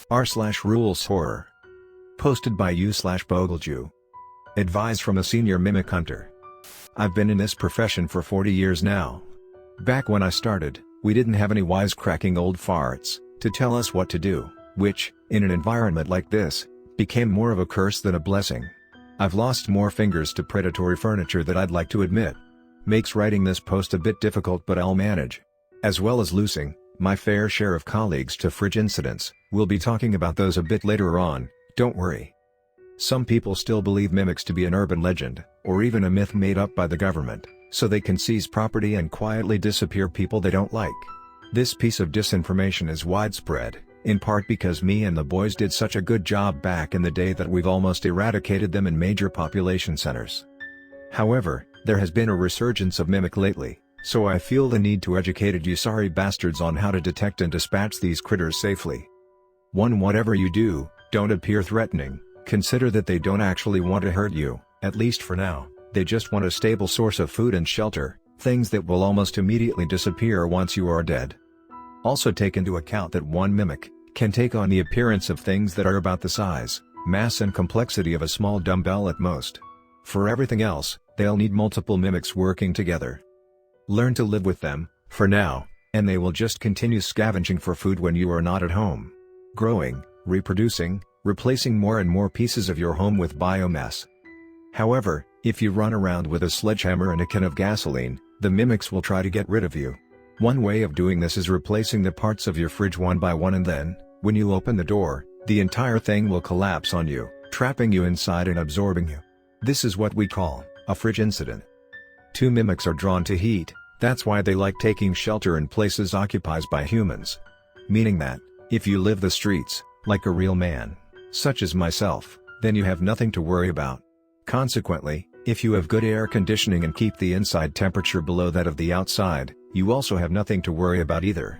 r/rules horror. Posted by u/Boguldu. Advice from a senior mimic hunter. I've been in this profession for 40 years now. Back when I started, we didn't have any wisecracking old farts to tell us what to do, which, in an environment like this, became more of a curse than a blessing. I've lost more fingers to predatory furniture than I'd like to admit. Makes writing this post a bit difficult, but I'll manage. As well as losing my fair share of colleagues to fridge incidents. We'll be talking about those a bit later on, don't worry. Some people still believe mimics to be an urban legend, or even a myth made up by the government, so they can seize property and quietly disappear people they don't like. This piece of disinformation is widespread, in part because me and the boys did such a good job back in the day that we've almost eradicated them in major population centers. However, there has been a resurgence of mimic lately, so I feel the need to educate you sorry bastards on how to detect and dispatch these critters safely. 1. Whatever you do, don't appear threatening. Consider that they don't actually want to hurt you, at least for now. They just want a stable source of food and shelter, things that will almost immediately disappear once you are dead. Also take into account that one mimic can take on the appearance of things that are about the size, mass and complexity of a small dumbbell at most. For everything else, they'll need multiple mimics working together. Learn to live with them, for now, and they will just continue scavenging for food when you are not at home. Growing, reproducing, replacing more and more pieces of your home with biomass. However, if you run around with a sledgehammer and a can of gasoline, the mimics will try to get rid of you. One way of doing this is replacing the parts of your fridge one by one, and then, when you open the door, the entire thing will collapse on you, trapping you inside and absorbing you. This is what we call a fridge incident. 2. Mimics are drawn to heat, that's why they like taking shelter in places occupied by humans. Meaning that, if you live the streets, like a real man, such as myself, then you have nothing to worry about. Consequently, if you have good air conditioning and keep the inside temperature below that of the outside, you also have nothing to worry about either.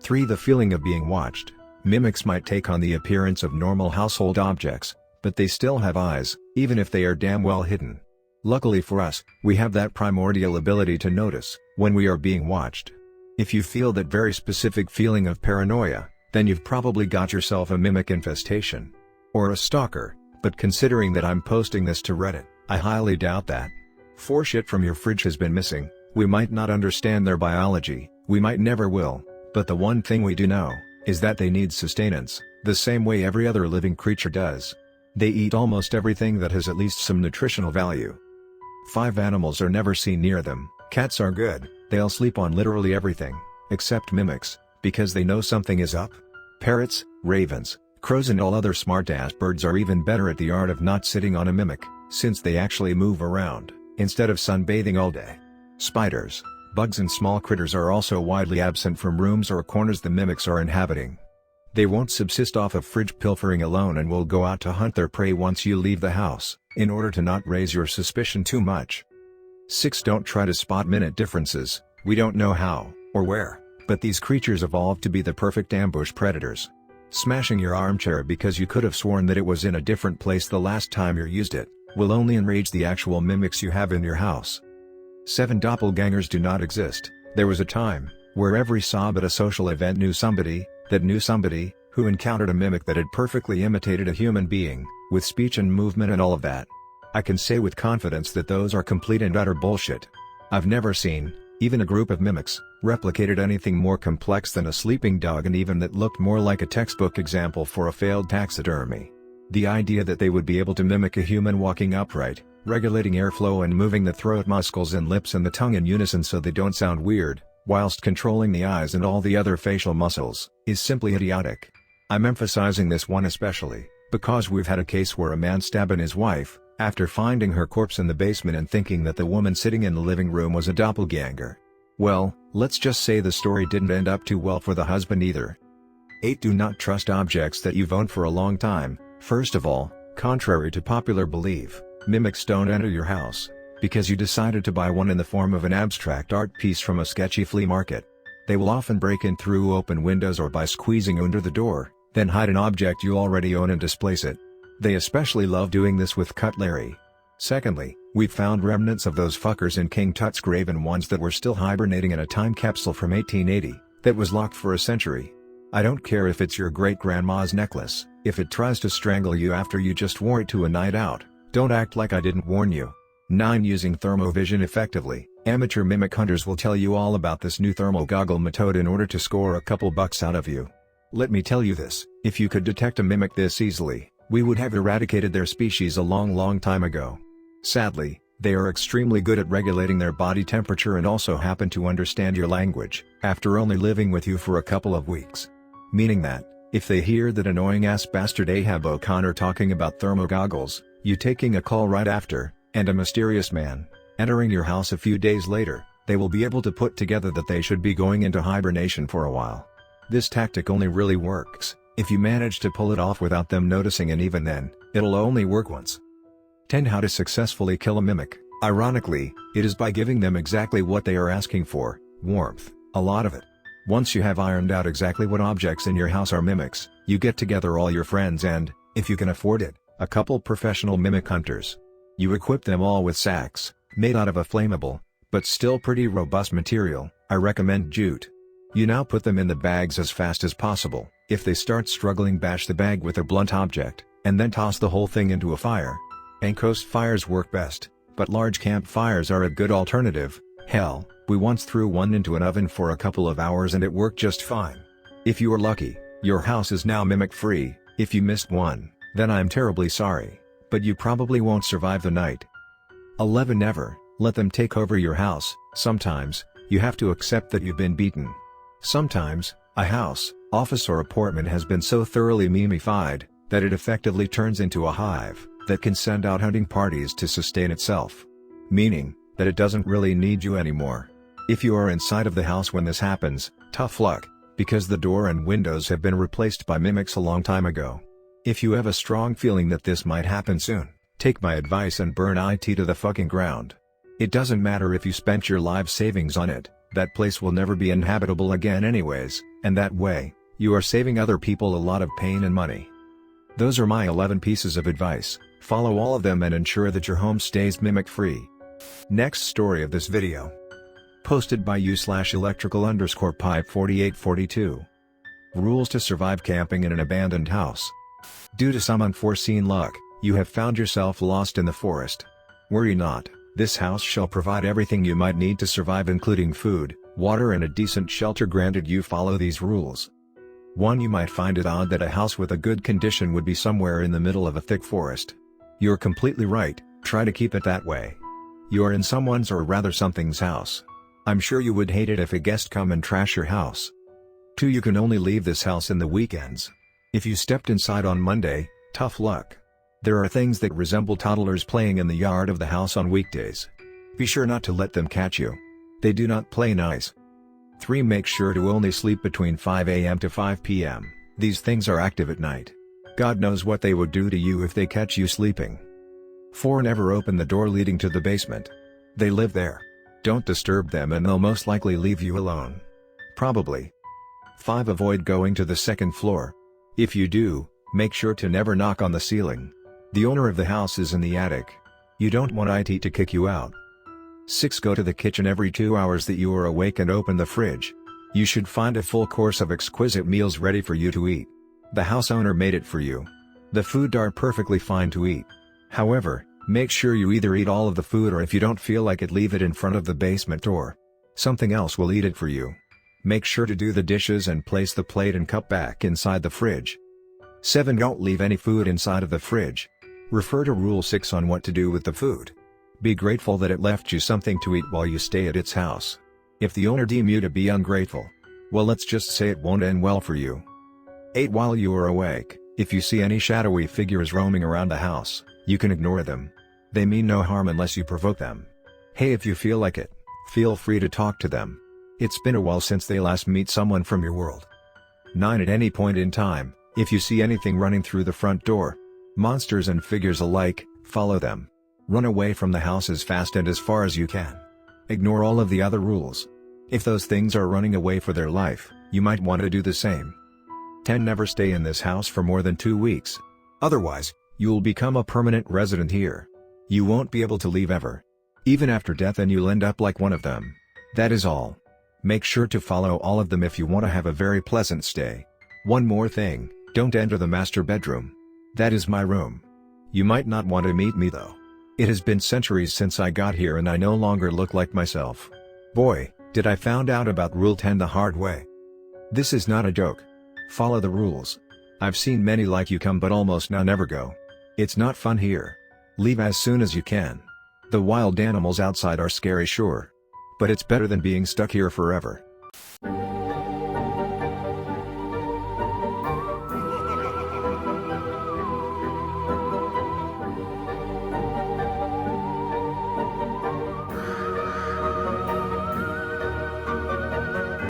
3. The feeling of being watched. Mimics might take on the appearance of normal household objects, but they still have eyes, even if they are damn well hidden. Luckily for us, we have that primordial ability to notice when we are being watched. If you feel that very specific feeling of paranoia, then you've probably got yourself a mimic infestation. Or a stalker, but considering that I'm posting this to Reddit, I highly doubt that. 4. Shit from your fridge has been missing. We might not understand their biology, we might never will, but the one thing we do know is that they need sustenance, the same way every other living creature does. They eat almost everything that has at least some nutritional value. 5. Animals are never seen near them. Cats are good, they'll sleep on literally everything, except mimics, because they know something is up. Parrots, ravens, crows and all other smart-ass birds are even better at the art of not sitting on a mimic, since they actually move around, instead of sunbathing all day. Spiders, bugs and small critters are also widely absent from rooms or corners the mimics are inhabiting. They won't subsist off of fridge pilfering alone and will go out to hunt their prey once you leave the house, in order to not raise your suspicion too much. 6. Don't try to spot minute differences. We don't know how, or where, but these creatures evolved to be the perfect ambush predators. Smashing your armchair because you could have sworn that it was in a different place the last time you used it, will only enrage the actual mimics you have in your house. 7. Doppelgangers do not exist. There was a time where every sob at a social event knew somebody who encountered a mimic that had perfectly imitated a human being, with speech and movement and all of that. I can say with confidence that those are complete and utter bullshit. I've never seen, even a group of mimics, replicated anything more complex than a sleeping dog, and even that looked more like a textbook example for a failed taxidermy. The idea that they would be able to mimic a human walking upright, regulating airflow and moving the throat muscles and lips and the tongue in unison so they don't sound weird, whilst controlling the eyes and all the other facial muscles, is simply idiotic. I'm emphasizing this one especially, because we've had a case where a man stabbed his wife, after finding her corpse in the basement and thinking that the woman sitting in the living room was a doppelganger. Well, let's just say the story didn't end up too well for the husband either. 8. Do not trust objects that you've owned for a long time. First of all, contrary to popular belief, mimics don't enter your house because you decided to buy one in the form of an abstract art piece from a sketchy flea market. They will often break in through open windows or by squeezing under the door, then hide an object you already own and displace it. They especially love doing this with cutlery. Secondly, we've found remnants of those fuckers in King Tut's grave and ones that were still hibernating in a time capsule from 1880, that was locked for a century. I don't care if it's your great-grandma's necklace, if it tries to strangle you after you just wore it to a night out, don't act like I didn't warn you. 9. Using thermovision effectively. Amateur mimic hunters will tell you all about this new thermal goggle method in order to score a couple bucks out of you. Let me tell you this, if you could detect a mimic this easily, we would have eradicated their species a long time ago. Sadly, they are extremely good at regulating their body temperature and also happen to understand your language, after only living with you for a couple of weeks. Meaning that, if they hear that annoying-ass bastard Ahab O'Connor talking about thermogoggles, you taking a call right after, and a mysterious man entering your house a few days later, they will be able to put together that they should be going into hibernation for a while. This tactic only really works if you manage to pull it off without them noticing, and even then, it'll only work once. 10. How to successfully kill a mimic. Ironically, it is by giving them exactly what they are asking for, warmth, a lot of it. Once you have ironed out exactly what objects in your house are mimics, you get together all your friends and, if you can afford it, a couple professional mimic hunters. You equip them all with sacks, made out of a flammable, but still pretty robust material, I recommend jute. You now put them in the bags as fast as possible. If they start struggling, bash the bag with a blunt object, and then toss the whole thing into a fire. Coast fires work best, but large campfires are a good alternative. Hell, we once threw one into an oven for a couple of hours and it worked just fine. If you are lucky, your house is now mimic-free. If you missed one, then I'm terribly sorry, but you probably won't survive the night. 11. Never let them take over your house. Sometimes, you have to accept that you've been beaten. Sometimes, a house, office or apartment has been so thoroughly mimified, that it effectively turns into a hive that can send out hunting parties to sustain itself. Meaning, that it doesn't really need you anymore. If you are inside of the house when this happens, tough luck, because the door and windows have been replaced by mimics a long time ago. If you have a strong feeling that this might happen soon, take my advice and burn it to the fucking ground. It doesn't matter if you spent your life savings on it, that place will never be inhabitable again anyways, and that way, you are saving other people a lot of pain and money. Those are my 11 pieces of advice. Follow all of them and ensure that your home stays mimic-free. Next story of this video. Posted by u/electrical_pipe4842. Rules to survive camping in an abandoned house. Due to some unforeseen luck, you have found yourself lost in the forest. Worry not, this house shall provide everything you might need to survive, including food, water and a decent shelter, granted you follow these rules. 1. You might find it odd that a house with a good condition would be somewhere in the middle of a thick forest. You're completely right, try to keep it that way. You are in someone's, or rather something's, house. I'm sure you would hate it if a guest come and trash your house. 2. You can only leave this house in the weekends. If you stepped inside on Monday, tough luck. There are things that resemble toddlers playing in the yard of the house on weekdays. Be sure not to let them catch you. They do not play nice. 3. Make sure to only sleep between 5 a.m. to 5 p.m. These things are active at night. God knows what they would do to you if they catch you sleeping. 4. Never open the door leading to the basement. They live there. Don't disturb them and they'll most likely leave you alone. Probably. 5. Avoid going to the second floor. If you do, make sure to never knock on the ceiling. The owner of the house is in the attic. You don't want IT to kick you out. 6. Go to the kitchen every 2 hours that you are awake and open the fridge. You should find a full course of exquisite meals ready for you to eat. The house owner made it for you. The food are perfectly fine to eat. However, make sure you either eat all of the food, or if you don't feel like it, leave it in front of the basement door. Something else will eat it for you. Make sure to do the dishes and place the plate and cup back inside the fridge. 7. Don't leave any food inside of the fridge. Refer to Rule 6 on what to do with the food. Be grateful that it left you something to eat while you stay at its house. If the owner deem you to be ungrateful, well, let's just say it won't end well for you. 8. While you are awake, if you see any shadowy figures roaming around the house, you can ignore them. They mean no harm unless you provoke them. Hey, if you feel like it, feel free to talk to them. It's been a while since they last meet someone from your world. 9. At any point in time, if you see anything running through the front door, monsters and figures alike, follow them. Run away from the house as fast and as far as you can. Ignore all of the other rules. If those things are running away for their life, you might want to do the same. 10. Never stay in this house for more than 2 weeks. Otherwise, you'll become a permanent resident here. You won't be able to leave ever. Even after death, and you'll end up like one of them. That is all. Make sure to follow all of them if you want to have a very pleasant stay. One more thing, don't enter the master bedroom. That is my room. You might not want to meet me though. It has been centuries since I got here and I no longer look like myself. Boy, did I found out about Rule 10 the hard way. This is not a joke. Follow the rules. I've seen many like you come but almost now never go. It's not fun here. Leave as soon as you can. The wild animals outside are scary sure. But it's better than being stuck here forever.